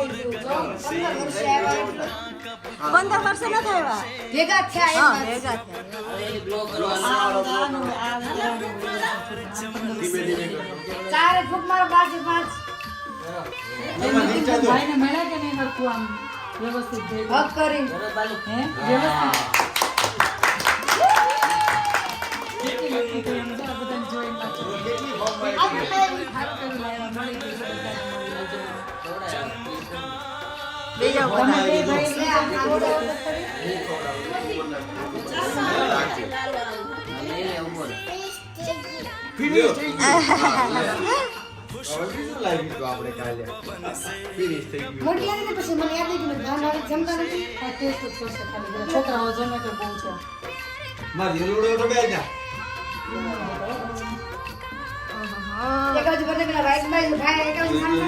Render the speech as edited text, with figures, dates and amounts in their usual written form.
15 વર્ષ ન થયા ભેગા થયા હા ભેગા થયા ચારે ફૂટ મારો 5 ભાઈને મળ્યા કે નહીં હરખું આમ વ્યવસ્થિત થઈ હક કરી હે વ્યવસ્થિત કેટલી તો એમ તો બધાને જોઈને પાછું બીજા તમે બે મોટી પછી મને યાદ આવી ગયું ગાંડાળી જમતા નથી આ ટેસ્ટ જ કરશે ખાલી છોકરાઓ જમે તો બહુ છે એક બાજુ બને પેલા રાઈસ બાઈ ખાય એક બાજુ